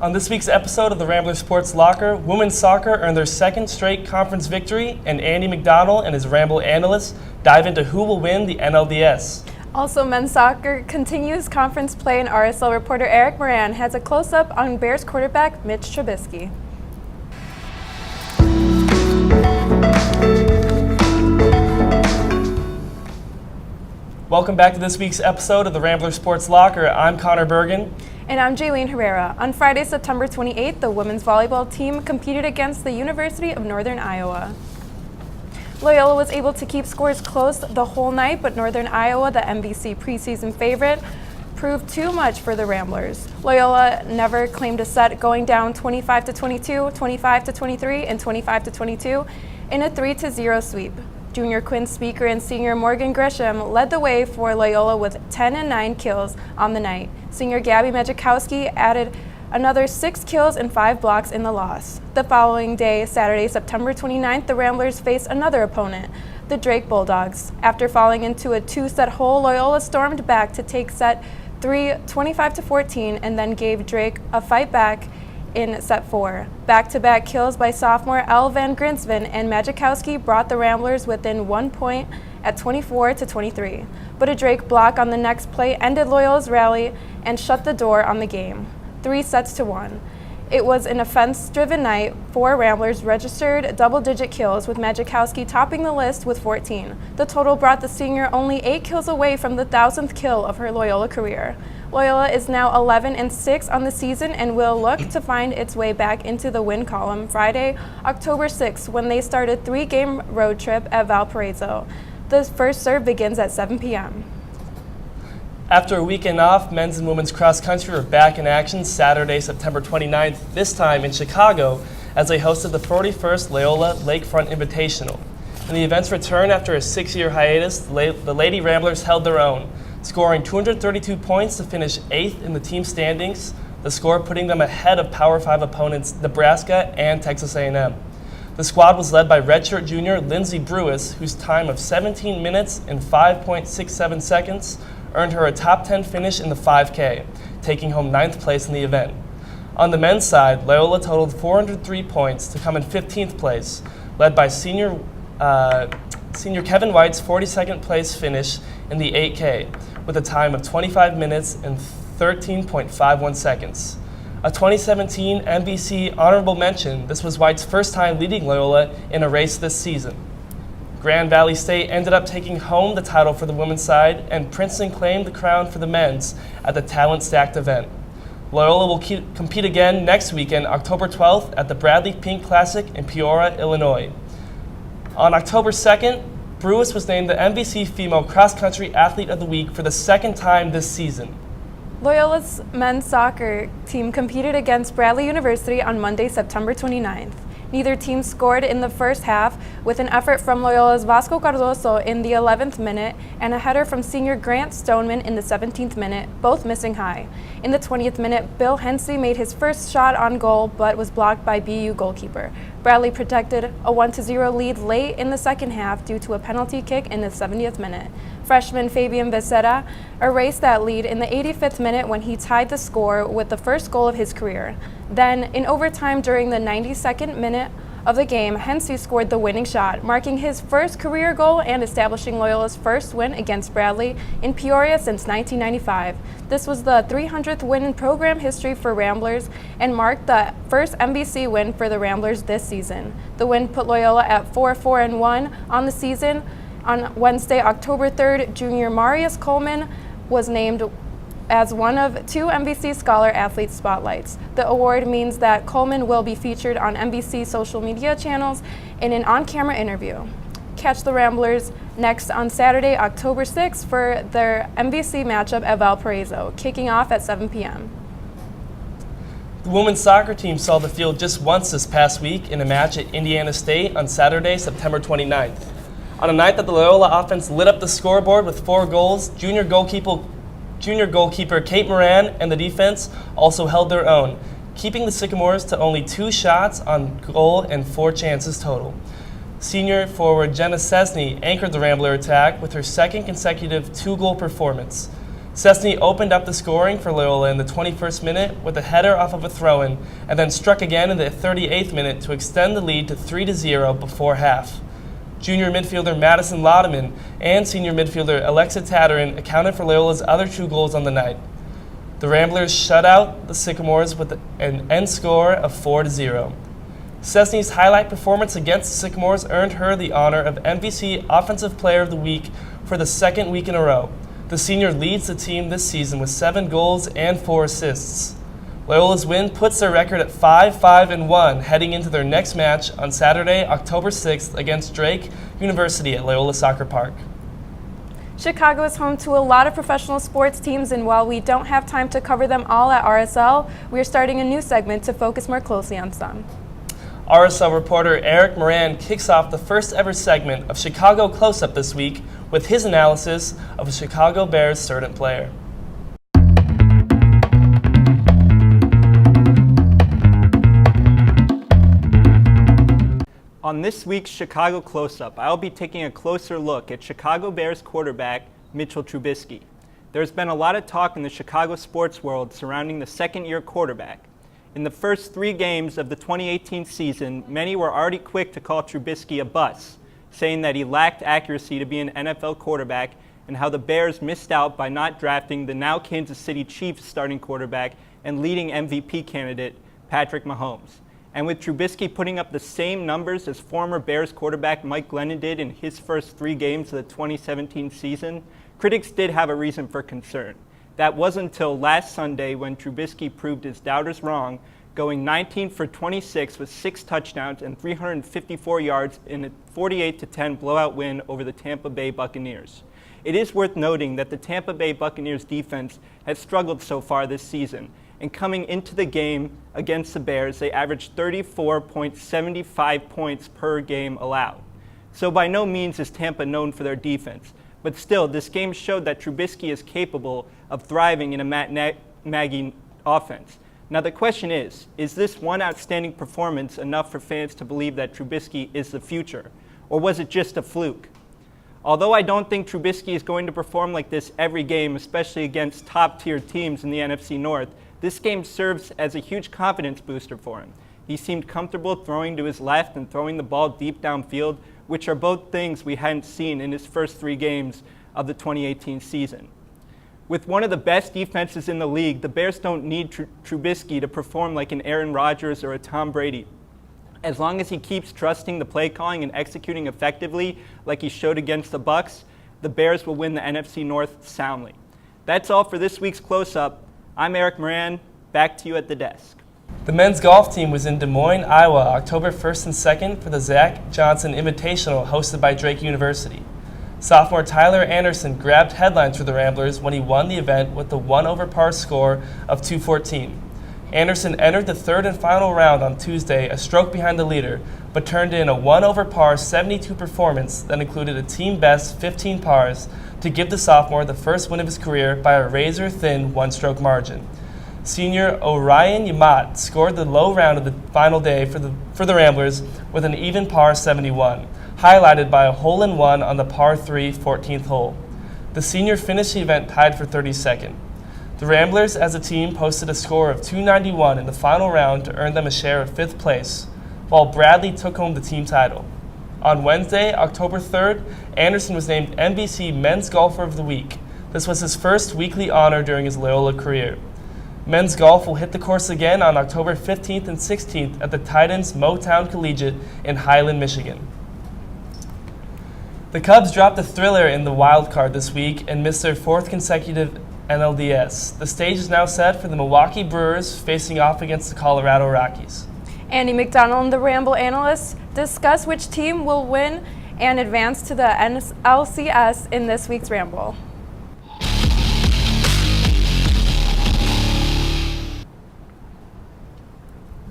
On this week's episode of the Rambler Sports Locker, women's soccer earned their second straight conference victory, and Andy McDonald and his Ramble analysts dive into who will win the NLDS. Also, men's soccer continues conference play, and RSL reporter Eric Moran has a close-up on Bears quarterback Mitch Trubisky. Welcome back to this week's episode of the Rambler Sports Locker. I'm Conor Bergin. And I'm Jaylinn Herrera. On Friday, September 28th, the women's volleyball team competed against the University of Northern Iowa. Loyola was able to keep scores close the whole night, but Northern Iowa, the MVC preseason favorite, proved too much for the Ramblers. Loyola never claimed a set, going down 25-22, 25-23, and 25-22 in a 3-0 sweep. Junior Quinn Speaker and senior Morgan Grisham led the way for Loyola with 10 and 9 kills on the night. Senior Gabby Majikowski added another 6 kills and 5 blocks in the loss. The following day, Saturday, September 29th, the Ramblers faced another opponent, the Drake Bulldogs. After falling into a 2-set hole, Loyola stormed back to take set 3, 25-14, and then gave Drake a fight back in set 4. Back-to-back kills by sophomore Elle Van Grinsven and Majikowski brought the Ramblers within 1 point at 24-23. But a Drake block on the next play ended Loyola's rally and shut the door on the game, 3-1. It was an offense-driven night. 4 Ramblers registered double-digit kills, with Majikowski topping the list with 14. The total brought the senior only 8 kills away from the 1,000th kill of her Loyola career. Loyola is now 11-6 on the season and will look to find its way back into the win column Friday, October 6th, when they start a 3-game road trip at Valparaiso. The first serve begins at 7 p.m. After a weekend off, men's and women's cross country are back in action Saturday, September 29th, this time in Chicago, as they hosted the 41st Loyola Lakefront Invitational. In the event's return after a 6-year hiatus, the Lady Ramblers held their own, scoring 232 points to finish 8th in the team standings, the score putting them ahead of Power 5 opponents Nebraska and Texas A&M. The squad was led by redshirt junior Lindsey Brewis, whose time of 17 minutes and 5.67 seconds earned her a top 10 finish in the 5K, taking home 9th place in the event. On the men's side, Loyola totaled 403 points to come in 15th place, led by senior Kevin White's 42nd place finish in the 8K, with a time of 25 minutes and 13.51 seconds. A 2017 NBC honorable mention, this was White's first time leading Loyola in a race this season. Grand Valley State ended up taking home the title for the women's side, and Princeton claimed the crown for the men's at the talent-stacked event. Loyola will compete again next weekend, October 12th, at the Bradley Pink Classic in Peoria, Illinois. On October 2nd, Brewis was named the MVC Female Cross Country Athlete of the Week for the second time this season. Loyola's men's soccer team competed against Bradley University on Monday, September 29th. Neither team scored in the first half, with an effort from Loyola's Vasco Cardoso in the 11th minute and a header from senior Grant Stoneman in the 17th minute, both missing high. In the 20th minute, Bill Hensey made his first shot on goal but was blocked by BU goalkeeper. Bradley protected a 1-0 lead late in the second half due to a penalty kick in the 70th minute. Freshman Fabian Becerra erased that lead in the 85th minute when he tied the score with the first goal of his career. Then, in overtime during the 92nd minute of the game, Hensey scored the winning shot, marking his first career goal and establishing Loyola's first win against Bradley in Peoria since 1995. This was the 300th win in program history for Ramblers and marked the first MVC win for the Ramblers this season. The win put Loyola at 4-1 on the season. On Wednesday, October 3rd, junior Marius Coleman was named as one of 2 MVC Scholar Athlete Spotlights. The award means that Coleman will be featured on MVC social media channels in an on-camera interview. Catch the Ramblers next on Saturday, October 6th for their MVC matchup at Valparaiso, kicking off at 7 p.m. The women's soccer team saw the field just once this past week in a match at Indiana State on Saturday, September 29th. On a night that the Loyola offense lit up the scoreboard with 4 goals, junior goalkeeper Kate Moran and the defense also held their own, keeping the Sycamores to only 2 shots on goal and 4 chances total. Senior forward Jenna Cessny anchored the Rambler attack with her second consecutive 2-goal performance. Cessny opened up the scoring for Loyola in the 21st minute with a header off of a throw-in, and then struck again in the 38th minute to extend the lead to 3-0 before half. Junior midfielder Madison Laudeman and senior midfielder Alexa Tatterin accounted for Loyola's other 2 goals on the night. The Ramblers shut out the Sycamores with an end score of 4-0. Cessny's highlight performance against the Sycamores earned her the honor of MVC Offensive Player of the Week for the 2nd week in a row. The senior leads the team this season with 7 goals and 4 assists. Loyola's win puts their record at 5-5-1 heading into their next match on Saturday, October 6th against Drake University at Loyola Soccer Park. Chicago is home to a lot of professional sports teams, and while we don't have time to cover them all at RSL, we are starting a new segment to focus more closely on some. RSL reporter Eric Moran kicks off the first ever segment of Chicago Close-Up this week with his analysis of a Chicago Bears certain player. On this week's Chicago Close-Up, I'll be taking a closer look at Chicago Bears quarterback Mitchell Trubisky. There's been a lot of talk in the Chicago sports world surrounding the second-year quarterback. In the first 3 games of the 2018 season, many were already quick to call Trubisky a bust, saying that he lacked accuracy to be an NFL quarterback and how the Bears missed out by not drafting the now Kansas City Chiefs starting quarterback and leading MVP candidate Patrick Mahomes. And with Trubisky putting up the same numbers as former Bears quarterback Mike Glennon did in his first 3 games of the 2017 season, critics did have a reason for concern. That wasn't until last Sunday when Trubisky proved his doubters wrong, going 19 for 26 with 6 touchdowns and 354 yards in a 48-10 blowout win over the Tampa Bay Buccaneers. It is worth noting that the Tampa Bay Buccaneers defense has struggled so far this season, and coming into the game against the Bears, they averaged 34.75 points per game allowed. So by no means is Tampa known for their defense, but still, this game showed that Trubisky is capable of thriving in a Matt Nagy offense. Now the question is this one outstanding performance enough for fans to believe that Trubisky is the future, or was it just a fluke? Although I don't think Trubisky is going to perform like this every game, especially against top-tier teams in the NFC North, this game serves as a huge confidence booster for him. He seemed comfortable throwing to his left and throwing the ball deep downfield, which are both things we hadn't seen in his first 3 games of the 2018 season. With one of the best defenses in the league, the Bears don't need Trubisky to perform like an Aaron Rodgers or a Tom Brady. As long as he keeps trusting the play calling and executing effectively like he showed against the Bucs, the Bears will win the NFC North soundly. That's all for this week's Close-Up. I'm Eric Moran. Back to you at the desk. The men's golf team was in Des Moines, Iowa, October 1st and 2nd for the Zach Johnson Invitational hosted by Drake University. Sophomore Tyler Anderson grabbed headlines for the Ramblers when he won the event with the 1-over-par score of 214. Anderson entered the 3rd and final round on Tuesday a stroke behind the leader, but turned in a 1-over-par 72 performance that included a team-best 15 pars to give the sophomore the first win of his career by a razor-thin 1-stroke margin. Senior Orion Yamat scored the low round of the final day for the Ramblers with an even par 71, highlighted by a hole-in-one on the par 3 14th hole. The senior finished the event tied for 32nd. The Ramblers as a team posted a score of 291 in the final round to earn them a share of 5th place, while Bradley took home the team title. On Wednesday, October 3rd, Anderson was named NBC Men's Golfer of the Week. This was his first weekly honor during his Loyola career. Men's golf will hit the course again on October 15th and 16th at the Titans Motown Collegiate in Highland, Michigan. The Cubs dropped a thriller in the wild card this week and missed their 4th consecutive NLDS. The stage is now set for the Milwaukee Brewers facing off against the Colorado Rockies. Andy McDonald and the Ramble analysts discuss which team will win and advance to the NLCS in this week's Ramble.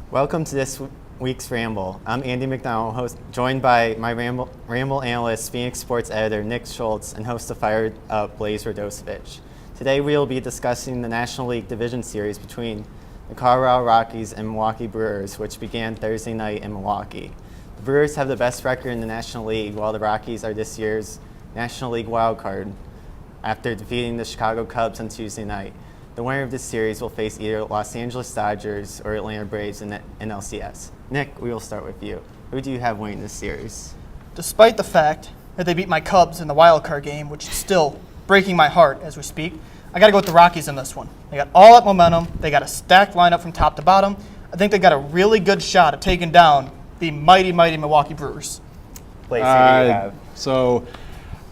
Welcome to this week's Ramble. I'm Andy McDonald, joined by my Ramble analyst, Phoenix Sports editor Nick Schultz, and host of Fired Up, Blaze Radosevich. Today we will be discussing the National League Division Series between the Colorado Rockies and Milwaukee Brewers, which began Thursday night in Milwaukee. The Brewers have the best record in the National League, while the Rockies are this year's National League wildcard. after defeating the Chicago Cubs on Tuesday night. The winner of this series will face either Los Angeles Dodgers or Atlanta Braves in the NLCS. Nick, we will start with you. Who do you have winning this series? Despite the fact that they beat my Cubs in the wild card game, which is still breaking my heart as we speak, I got to go with the Rockies in this one. They got all that momentum. They got a stacked lineup from top to bottom. I think they got a really good shot at taking down the mighty, mighty Milwaukee Brewers. Blaze, who do you have? So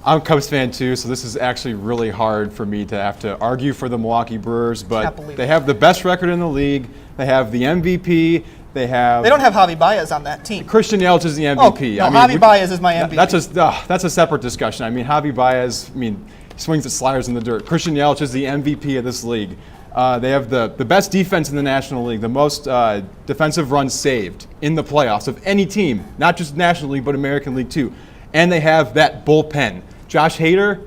I'm a Cubs fan too, so this is actually really hard for me to have to argue for the Milwaukee Brewers, but they have the best record in the league. They have the MVP. They don't have Javi Baez on that team. Christian Yelich is the MVP. Oh, no, Javi Baez is my MVP. That's a separate discussion. I mean, Javi Baez, he swings the sliders in the dirt. Christian Yelich is the MVP of this league. They have the best defense in the National League, the most defensive runs saved in the playoffs of any team, not just National League, but American League too. And they have that bullpen. Josh Hader,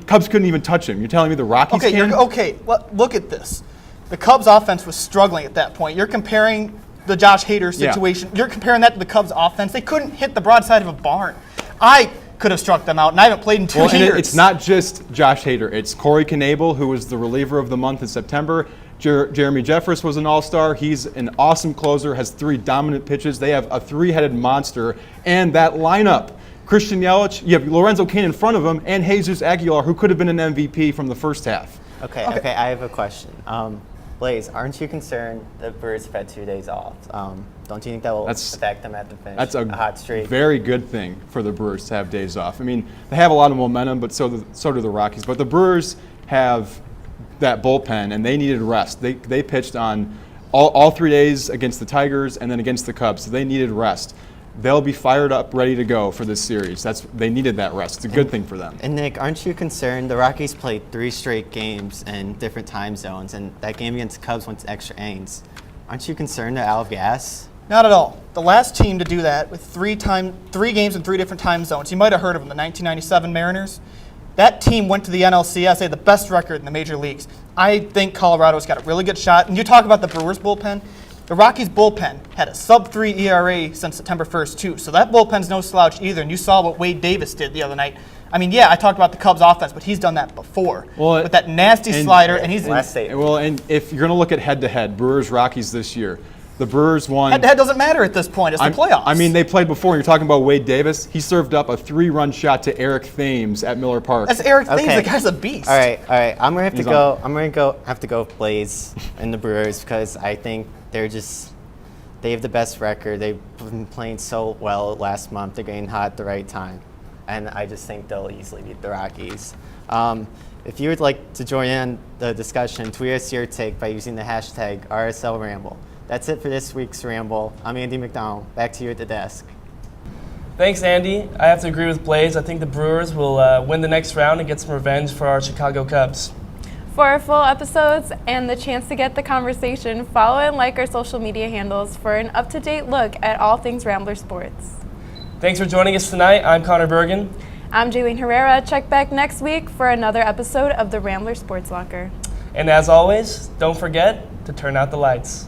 Cubs couldn't even touch him. You're telling me the Rockies can? Well, look at this. The Cubs offense was struggling at that point. You're comparing the Josh Hader situation. You're comparing that to the Cubs offense. They couldn't hit the broadside of a barn. I could have struck them out, and I haven't played in 2 years. And it's not just Josh Hader. It's Corey Knebel, who was the reliever of the month in September. Jeremy Jeffress was an all-star. He's an awesome closer, has 3 dominant pitches. They have a 3-headed monster. And that lineup, Christian Yelich, you have Lorenzo Cain in front of him, and Jesus Aguilar, who could have been an MVP from the first half. Okay, I have a question. Blaze, aren't you concerned that Brewers have had 2 days off? Don't you think that will affect them at the finish? That's a hot streak. Very good thing for the Brewers to have days off. They have a lot of momentum, but so do the Rockies. But the Brewers have that bullpen, and they needed rest. They pitched on all 3 days against the Tigers and then against the Cubs, so they needed rest. They'll be fired up, ready to go for this series. They needed that rest. It's a good thing for them. And Nick, aren't you concerned? The Rockies played 3 straight games in different time zones, and that game against the Cubs went to extra innings. Aren't you concerned they're out of gas? Not at all. The last team to do that with 3 games in 3 different time zones, you might have heard of them, the 1997 Mariners. That team went to the NLCS. They had the best record in the major leagues. I think Colorado's got a really good shot. And you talk about the Brewers bullpen. The Rockies bullpen had a sub-3 ERA since September 1st, too. So that bullpen's no slouch either. And you saw what Wade Davis did the other night. I talked about the Cubs offense, but he's done that before. With that nasty slider, and he's and if you're going to look at head-to-head, Brewers-Rockies this year, the Brewers won. Head-to-head doesn't matter at this point. It's the playoffs. They played before. You're talking about Wade Davis. He served up a 3-run shot to Eric Thames at Miller Park. That's Eric Thames. The guy's a beast. All right. I'm gonna have to go with Blaze and the Brewers because I think they have the best record. They've been playing so well last month. They're getting hot at the right time, and I just think they'll easily beat the Rockies. If you would like to join in the discussion, tweet us your take by using the hashtag RSLRamble. That's it for this week's Ramble. I'm Andy McDonald. Back to you at the desk. Thanks, Andy. I have to agree with Blaze. I think the Brewers will win the next round and get some revenge for our Chicago Cubs. For our full episodes and the chance to get the conversation, follow and like our social media handles for an up-to-date look at all things Rambler Sports. Thanks for joining us tonight. I'm Conor Bergin. I'm Jaylinn Herrera. Check back next week for another episode of the Rambler Sports Locker. And as always, don't forget to turn out the lights.